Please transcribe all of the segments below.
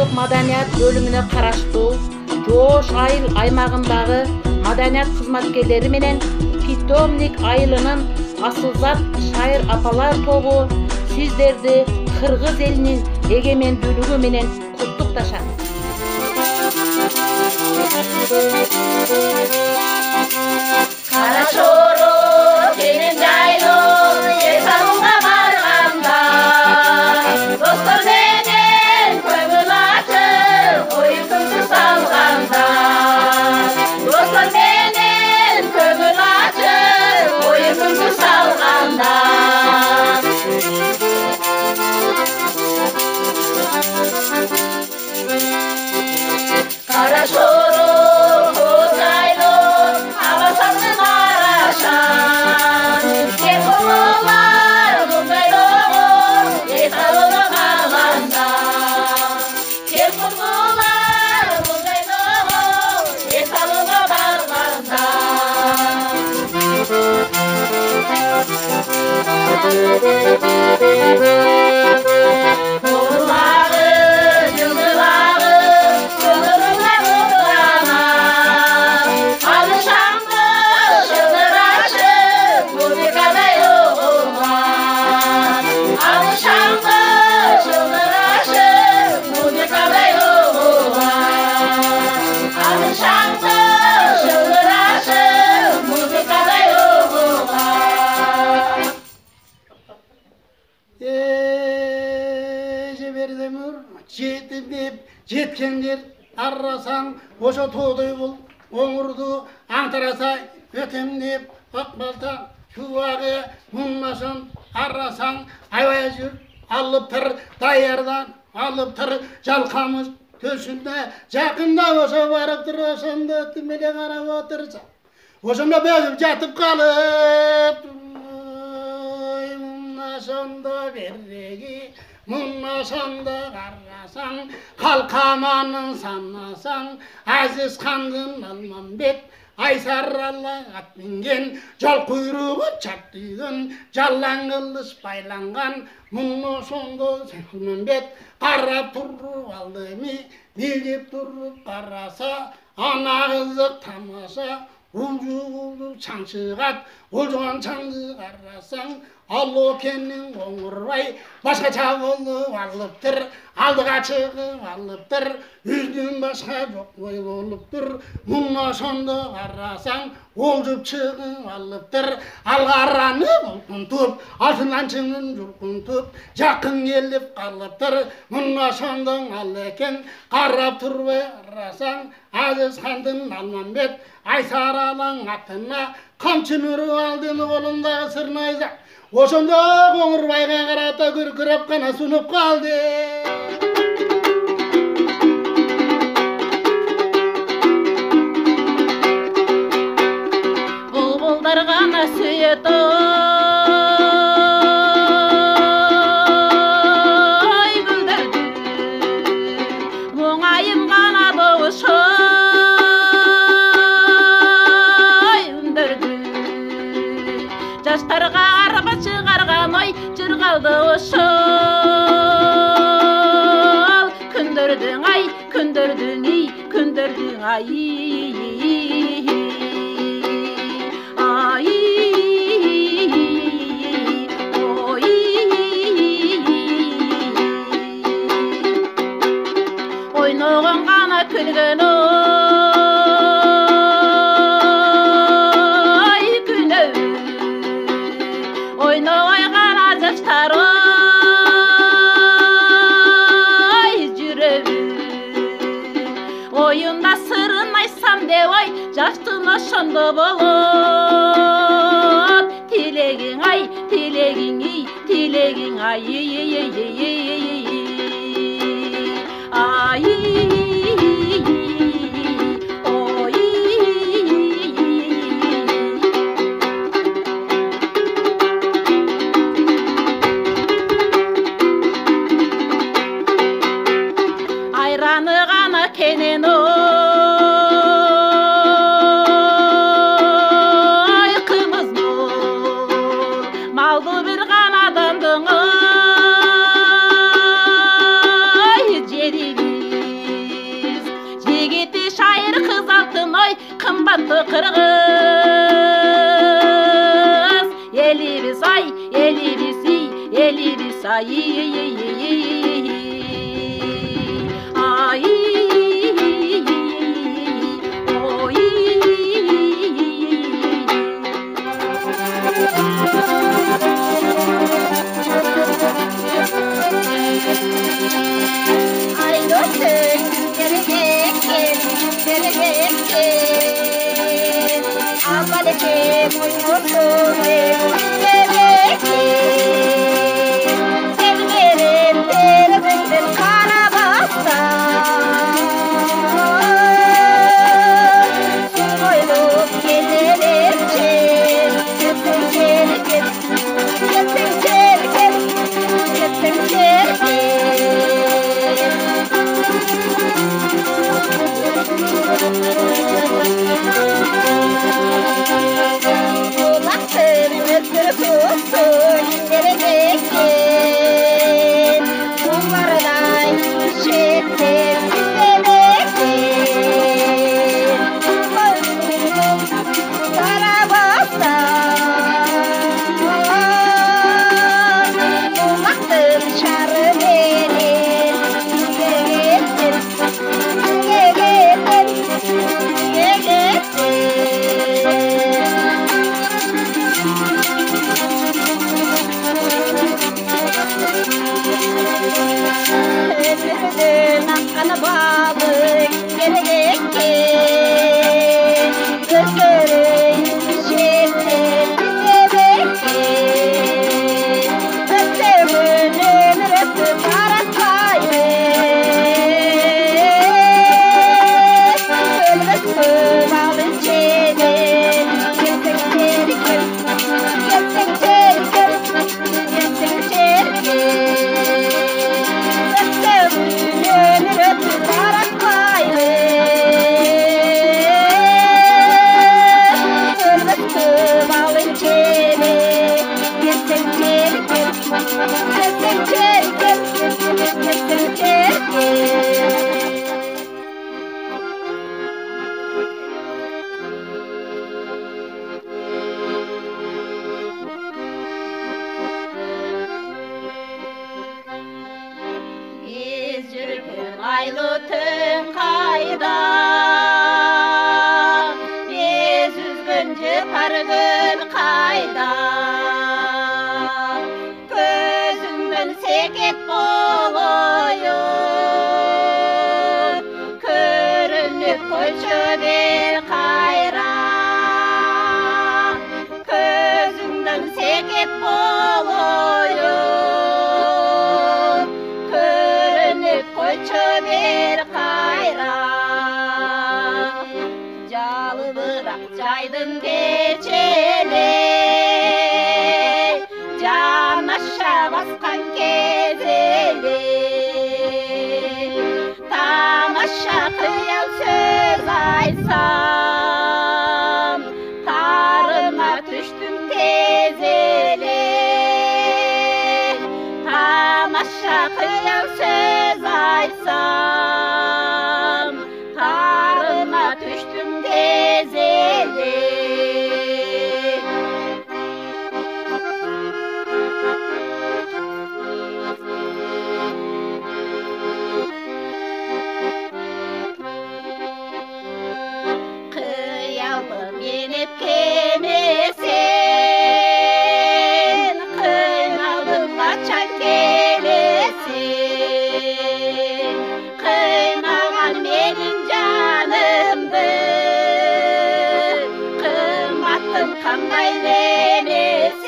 Улуттук маданият бөлүмүнө караштуу Жоош айыл аймагындагы маданият кызматкерлери менен Питомник айылынын асылзат шайыр апалар тобу сиздерди Кыргыз элинин эгемендүүлүгү менен куттукташат. Карашоро келин жайлуу эл салууга барганда достор менен көңүл ачып оюн-күлкү салганда достор менен көңүл ачып оюн-күлкү салганда Карашоро жеткендер аррасаң ошо тоодой бол оңурду аңтараса өтем деп ак балта шубагы муннашын аррасаң аябай жүр алыптыр даярдан алыптыр жалкамыш төшүндө жакында ошо барып тур ошондо тимеле карап отурса ошондо бөлүп жатып калып муннашондо береги муннашондо карасаң калкаманын санасаң Азиз хандын Алмамбет Айсаралы ат минген жол куйругу чаптыйгын жалаң кылыч байланган мунношондо Алмамбет карап туруп алдыми билип туруп караса ана кызык тамаша улжугулду чаңчыгат олжуган чаңды карасаң Алло кеннин оңурбай башкача болуп алыптыр алдыга чыгып алыптыр үздүн башка жок бой болуптур мунношондо карасаң олжуп чыгып алыптыр алгараны болкунтуп артынан чыңын журкунтуп жакын келип калыптыр мунношондо ал экен карап турбай карасаң Азиз хандын Алмамбет Айсаралың атына камчын уруп алдыны колундагы сырнайза ошондо Оңурбайга карата күркүрөп гана сунуп калды. Булбулдар гана сүйөт ой гүлдөрдү моңайым гана добуш жаштарга арба чыгарган ой жыргалды ошол күндөрдүң ай күндөрдүң ий күндөрдүң ай ай ой ойногон гана күлгөн ойнобой гана жаштар ой жүрөбү оюнда сырын айтсам деп ой жаштын ошондо болот тилегиң ай тилегиң ий тилегиң ай ай айраны гана кенен ой кымыз бол малды бир гана адамдын kırgız. Elimiz ay, elimiz iyi, elimiz ay. Ay, oy. Ayrılsın, geleceksin, geleceksin. Abalete muymusun, geleceksin. Sevgilim terimizdir Karabas'tan. Su koyduk gezelim için. Gitsin çelgin, gitsin çelgin, gitsin çelgin. Kulakların ötürü tutsun, geleceksin. Bunlardan işittin, izlemektin. Koydum Karabas'tan. Kulakların çarı benim, geleceksin, geleceksin, ömrünün hakkını bağlı geleceksin. Gözlerin işittin, izlemektin. Öptüğümün ömür öptüm aratmayın. Ölmez kıvalın çenin, gelsin çerkin, gelsin çerkin, gelsin çerkin. Öptüğümün ömür öptüm aratmayın. Ölmez kıvalın çenin, gelsin çerkin, gelsin çerkin, gelsin çerkin. Biz yürürken aylutun kayda, biz üzgünce pargül kayda. Gözünden seket boluyor, körünüp koyçu bir kayra. Gözünden seket boluyor, körünüp koyçu bir kayra. Jalı bırak caydın geçeli, can aşağı baskan kezeli. Tamaşa kıyan söz aysam, tarıma düştüm tezeli. Tamaşa kıyan söz aysam, tarıma düştüm tezeli. Kıyalım yenip kemesin, kıymalım kaçan gelesin. Kıymagan benim canımdır, kıymattım kanday demesin.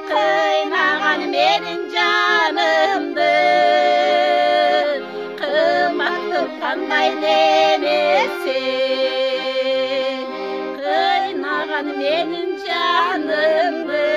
Kıymagan benim canımdır, kıymattım kanday demesin. Kıymagan benim canımdır,